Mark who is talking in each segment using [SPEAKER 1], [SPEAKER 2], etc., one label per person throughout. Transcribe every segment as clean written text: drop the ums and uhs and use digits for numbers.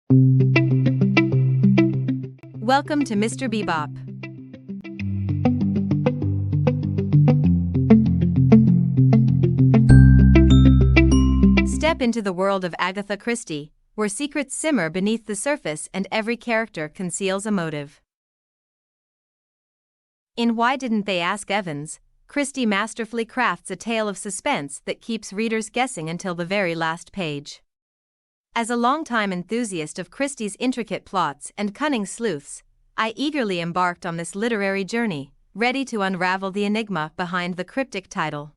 [SPEAKER 1] Welcome to Mr. Beebop. Step into the world of Agatha Christie, where secrets simmer beneath the surface and every character conceals a motive. In Why Didn't They Ask Evans, Christie masterfully crafts a tale of suspense that keeps readers guessing until the very last page. As a longtime enthusiast of Christie's intricate plots and cunning sleuths, I eagerly embarked on this literary journey, ready to unravel the enigma behind the cryptic title.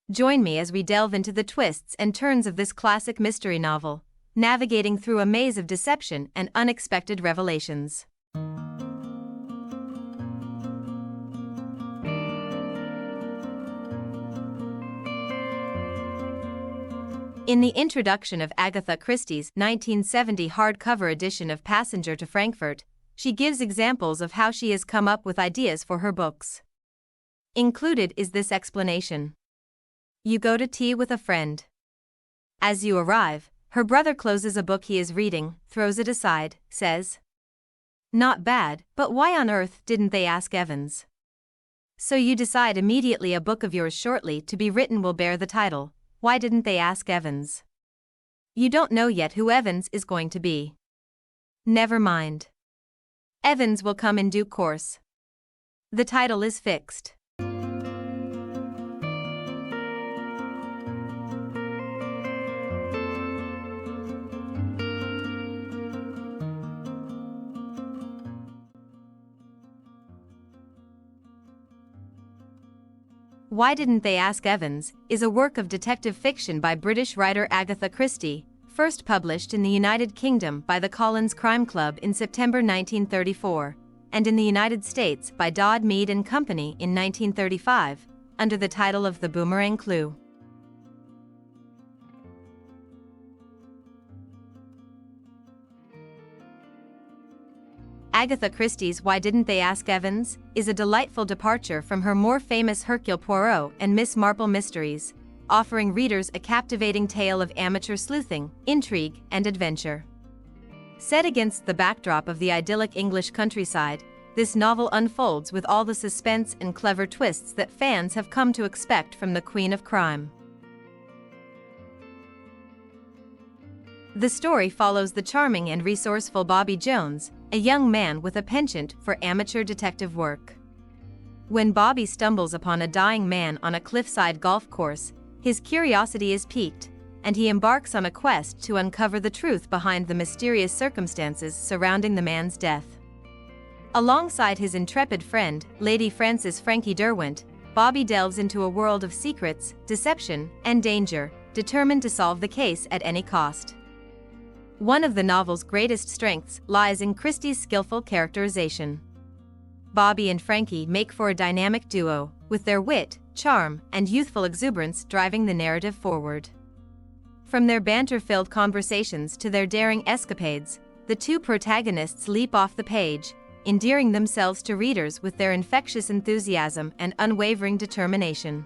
[SPEAKER 1] Join me as we delve into the twists and turns of this classic mystery novel, navigating through a maze of deception and unexpected revelations. In the introduction of Agatha Christie's 1970 hardcover edition of Passenger to Frankfurt, she gives examples of how she has come up with ideas for her books. Included is this explanation. You go to tea with a friend. As you arrive, her brother closes a book he is reading, throws it aside, says, "Not bad, but why on earth didn't they ask Evans?" So you decide immediately a book of yours shortly to be written will bear the title, Why Didn't They Ask Evans? You don't know yet who Evans is going to be. Never mind. Evans will come in due course. The title is fixed. Why Didn't They Ask Evans is a work of detective fiction by British writer Agatha Christie, first published in the United Kingdom by the Collins Crime Club in September 1934, and in the United States by Dodd, Mead and Company in 1935, under the title of The Boomerang Clue. Agatha Christie's Why Didn't They Ask Evans is a delightful departure from her more famous Hercule Poirot and Miss Marple mysteries, offering readers a captivating tale of amateur sleuthing, intrigue, and adventure. Set against the backdrop of the idyllic English countryside, this novel unfolds with all the suspense and clever twists that fans have come to expect from the Queen of Crime. The story follows the charming and resourceful Bobby Jones, a young man with a penchant for amateur detective work. When Bobby stumbles upon a dying man on a cliffside golf course, his curiosity is piqued, and he embarks on a quest to uncover the truth behind the mysterious circumstances surrounding the man's death. Alongside his intrepid friend, Lady Frances Frankie Derwent, Bobby delves into a world of secrets, deception, and danger, determined to solve the case at any cost. One of the novel's greatest strengths lies in Christie's skillful characterization. Bobby and Frankie make for a dynamic duo, with their wit, charm, and youthful exuberance driving the narrative forward. From their banter-filled conversations to their daring escapades, the two protagonists leap off the page, endearing themselves to readers with their infectious enthusiasm and unwavering determination.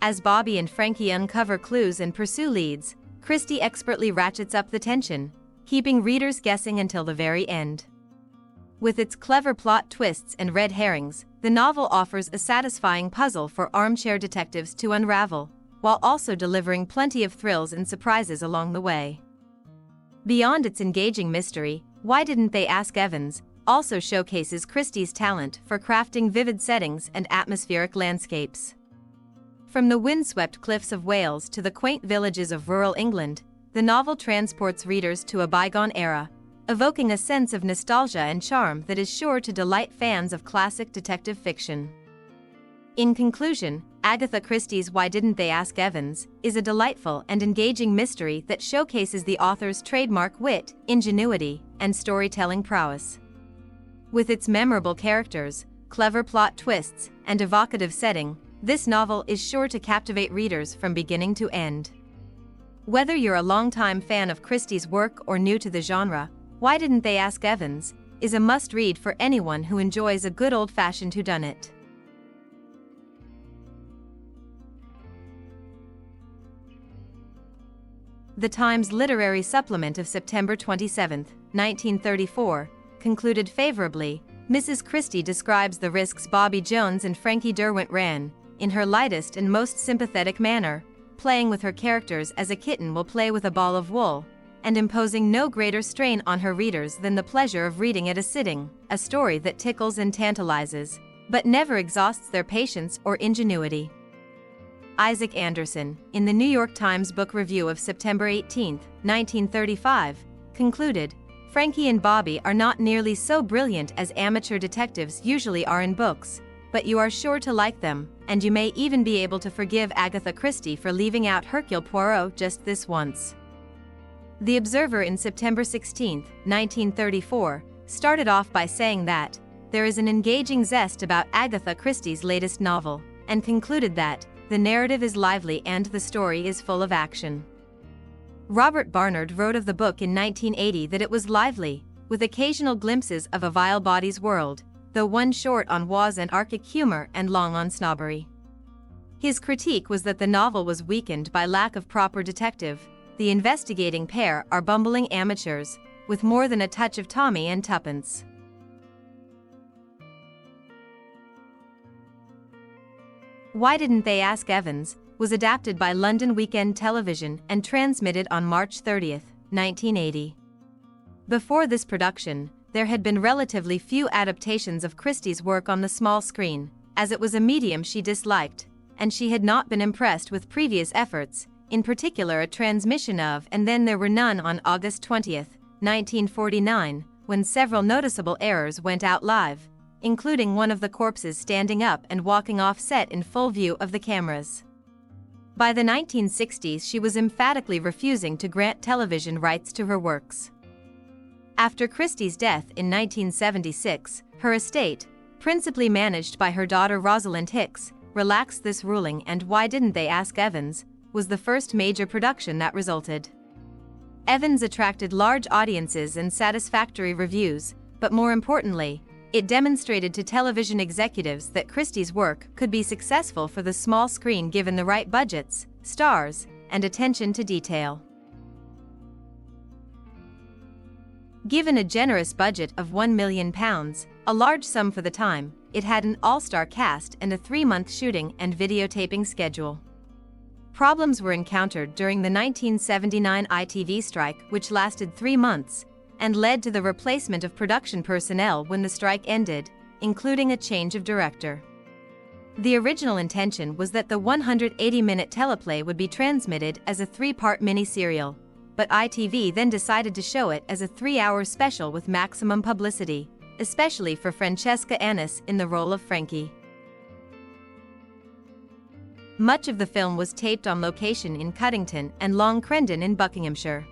[SPEAKER 1] As Bobby and Frankie uncover clues and pursue leads, Christie expertly ratchets up the tension, keeping readers guessing until the very end. With its clever plot twists and red herrings, the novel offers a satisfying puzzle for armchair detectives to unravel, while also delivering plenty of thrills and surprises along the way. Beyond its engaging mystery, Why Didn't They Ask Evans also showcases Christie's talent for crafting vivid settings and atmospheric landscapes. From the windswept cliffs of Wales to the quaint villages of rural England, the novel transports readers to a bygone era, evoking a sense of nostalgia and charm that is sure to delight fans of classic detective fiction. In conclusion, Agatha Christie's Why Didn't They Ask Evans is a delightful and engaging mystery that showcases the author's trademark wit, ingenuity, and storytelling prowess. With its memorable characters, clever plot twists, and evocative setting, this novel is sure to captivate readers from beginning to end. Whether you're a longtime fan of Christie's work or new to the genre, Why Didn't They Ask Evans is a must-read for anyone who enjoys a good old-fashioned whodunit. The Times literary supplement of September 27, 1934, concluded favorably. Mrs. Christie describes the risks Bobby Jones and Frankie Derwent ran, in her lightest and most sympathetic manner, playing with her characters as a kitten will play with a ball of wool, and imposing no greater strain on her readers than the pleasure of reading at a sitting, a story that tickles and tantalizes, but never exhausts their patience or ingenuity. Isaac Anderson, in the New York Times Book Review of September 18, 1935, concluded, Frankie and Bobby are not nearly so brilliant as amateur detectives usually are in books, but you are sure to like them, and you may even be able to forgive Agatha Christie for leaving out Hercule Poirot just this once. The Observer in September 16, 1934, started off by saying that, there is an engaging zest about Agatha Christie's latest novel, and concluded that, the narrative is lively and the story is full of action. Robert Barnard wrote of the book in 1980 that it was lively, with occasional glimpses of a vile body's world, though one short on was and archaic humor and long on snobbery. His critique was that the novel was weakened by lack of proper detective. The investigating pair are bumbling amateurs, with more than a touch of Tommy and Tuppence. Why Didn't They Ask Evans was adapted by London Weekend Television and transmitted on March 30, 1980. Before this production, there had been relatively few adaptations of Christie's work on the small screen, as it was a medium she disliked, and she had not been impressed with previous efforts, in particular a transmission of And Then There Were None on August 20, 1949, when several noticeable errors went out live, including one of the corpses standing up and walking off set in full view of the cameras. By the 1960s she was emphatically refusing to grant television rights to her works. After Christie's death in 1976, her estate, principally managed by her daughter Rosalind Hicks, relaxed this ruling, and Why Didn't They Ask Evans was the first major production that resulted. Evans attracted large audiences and satisfactory reviews, but more importantly, it demonstrated to television executives that Christie's work could be successful for the small screen given the right budgets, stars, and attention to detail. Given a generous budget of £1 million, a large sum for the time, it had an all-star cast and a 3-month shooting and videotaping schedule. Problems were encountered during the 1979 ITV strike, which lasted 3 months, and led to the replacement of production personnel when the strike ended, including a change of director. The original intention was that the 180-minute teleplay would be transmitted as a 3-part mini-serial, but ITV then decided to show it as a 3-hour special with maximum publicity, especially for Francesca Annis in the role of Frankie. Much of the film was taped on location in Cuddington and Long Crendon in Buckinghamshire.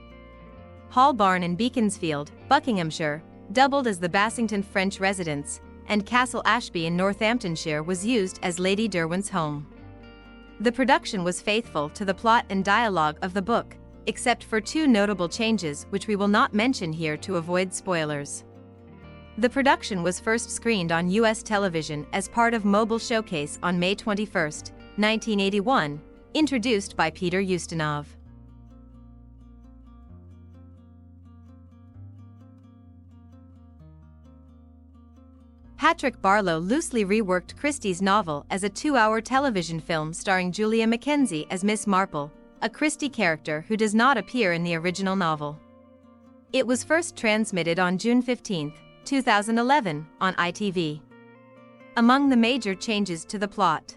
[SPEAKER 1] Hall Barn in Beaconsfield, Buckinghamshire, doubled as the Bassington French residence, and Castle Ashby in Northamptonshire was used as Lady Derwent's home. The production was faithful to the plot and dialogue of the book, except for 2 notable changes which we will not mention here to avoid spoilers. The production was first screened on U.S. television as part of Mobile Showcase on May 21, 1981, introduced by Peter Ustinov. Patrick Barlow loosely reworked Christie's novel as a 2-hour television film starring Julia Mackenzie as Miss Marple, a Christie character who does not appear in the original novel. It was first transmitted on June 15, 2011, on ITV. Among the major changes to the plot,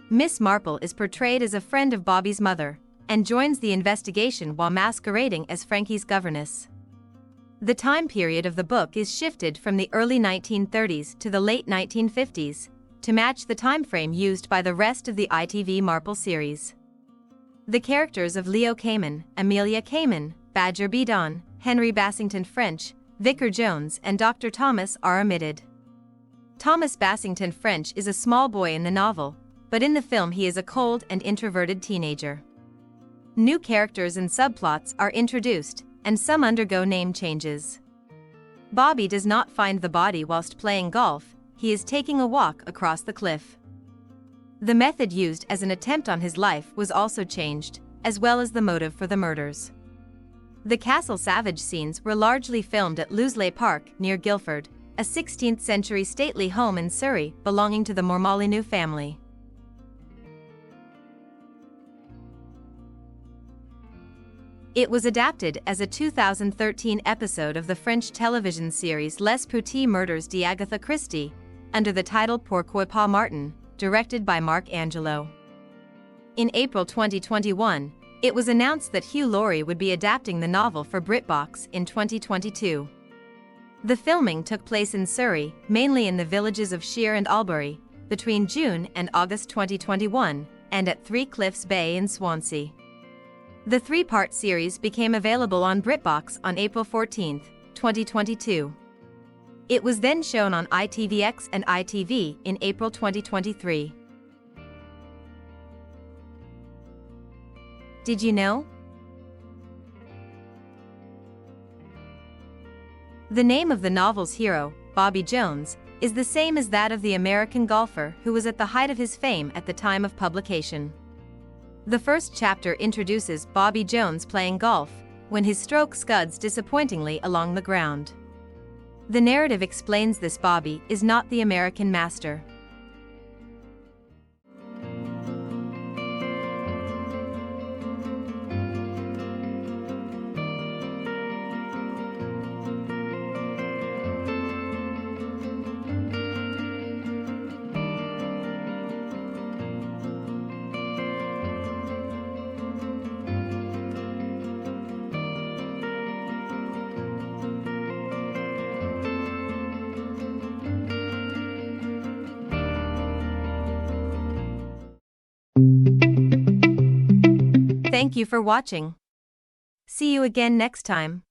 [SPEAKER 1] Miss Marple is portrayed as a friend of Bobby's mother, and joins the investigation while masquerading as Frankie's governess. The time period of the book is shifted from the early 1930s to the late 1950s, to match the timeframe used by the rest of the ITV Marple series. The characters of Leo Cayman, Amelia Cayman, Badger Beadon, Henry Bassington French, Vicar Jones, and Dr. Thomas are omitted. Thomas Bassington French is a small boy in the novel, but in the film he is a cold and introverted teenager. New characters and subplots are introduced, and some undergo name changes. Bobby does not find the body whilst playing golf, he is taking a walk across the cliff. The method used as an attempt on his life was also changed, as well as the motive for the murders. The Castle Savage scenes were largely filmed at Loseley Park near Guildford, a 16th-century stately home in Surrey belonging to the Mormolyneux family. It was adapted as a 2013 episode of the French television series Les Petits Murders d'Agatha Christie, under the title Pourquoi pas Martin, directed by Mark Angelo. In April 2021, it was announced that Hugh Laurie would be adapting the novel for BritBox in 2022. The filming took place in Surrey, mainly in the villages of Shear and Albury, between June and August 2021, and at Three Cliffs Bay in Swansea. The three-part series became available on BritBox on April 14, 2022. It was then shown on ITVX and ITV in April 2023. Did you know? The name of the novel's hero, Bobby Jones, is the same as that of the American golfer who was at the height of his fame at the time of publication. The first chapter introduces Bobby Jones playing golf, when his stroke scuds disappointingly along the ground. The narrative explains this Bobby is not the American master. Thank you for watching. See you again next time.